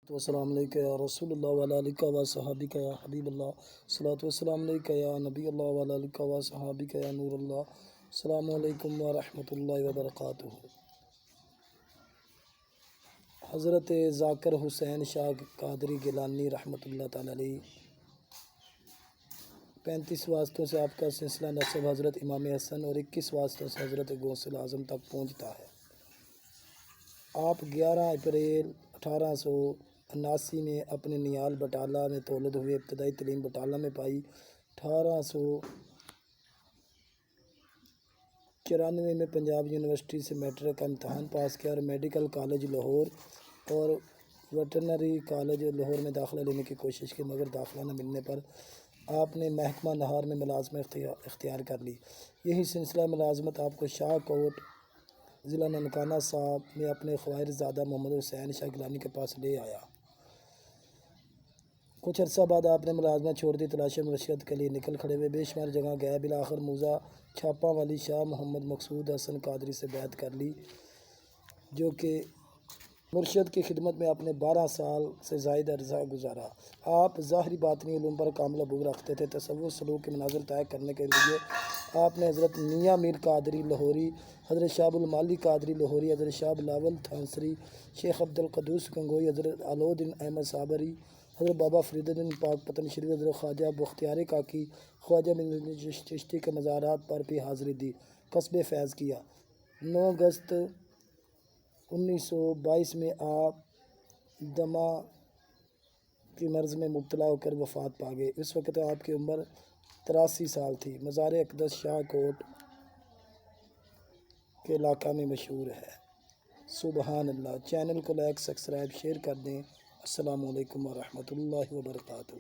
والسلام علیکہ یا رسول اللہ وعلی آلہ و صحابہ یا حبیب اللہ، صلاۃ والسلام علیکہ یا نبی اللہ وعلی آلہ و صحابہ یا نور اللہ۔ السلام علیکم ورحمۃ اللہ وبرکاتہ۔ حضرت ذاکر حسین شاہ قادری گیلانی رحمۃ اللہ تعالی علیہ 35 واسطوں سے آپ کا سلسلہ نسب حضرت امام حسن اور 21 واسطوں سے حضرت غوث اعظم تک پہنچتا ہے۔ آپ 11 اپریل 1879 میں اپنے نیال بٹالہ میں تولد ہوئے۔ ابتدائی تعلیم بٹالہ میں پائی۔ 1894 میں پنجاب یونیورسٹی سے میٹرک کا امتحان پاس کیا اور میڈیکل کالج لاہور اور ویٹرنری کالج لاہور میں داخلہ لینے کی کوشش کی، مگر داخلہ نہ ملنے پر آپ نے محکمہ نہار میں ملازمت اختیار کر لی۔ یہی سلسلہ ملازمت آپ کو شاہ کوٹ ضلع ننکانہ صاحب میں اپنے خواہرزادہ محمد حسین شاہ گیلانی کے پاس لے آیا۔ کچھ عرصہ بعد آپ نے ملازمت چھوڑ دی، تلاش مرشد کے لیے نکل کھڑے ہوئے، بے شمار جگہ گئے، بالآخر موزہ چھاپا والی شاہ محمد مقصود حسن قادری سے بیعت کر لی، جو کہ مرشد کی خدمت میں اپنے 12 سال سے زائد عرصہ گزارا۔ آپ ظاہری باطنی علوم پر کامل عبور رکھتے تھے۔ تصوف سلوک کے مناظر طے کرنے کے لیے آپ نے حضرت میاں میر قادری لاہوری، حضرت شاہ ابوالمعالی قادری لاہوری، حضرت شاہ بلاول تھانسری، شیخ عبدالقدوس گنگوئی، حضرت علاؤالدین احمد صابری، حضرت بابا فرید الدین پاک پتن شریف، حضرت خواجہ بختیار کاکی، خواجہ معین چشتی کے مزارات پر بھی حاضری دی، کسب فیض کیا۔ 9 اگست 1922 میں آپ دمہ کی مرض میں مبتلا ہو کر وفات پا گئے۔ اس وقت آپ کی عمر 83 سال تھی۔ مزار اقدس شاہ کوٹ کے علاقہ میں مشہور ہے۔ سبحان اللہ۔ چینل کو لائک، سبسکرائب، شیئر کر دیں۔ السلام علیکم ورحمۃ اللہ وبرکاتہ۔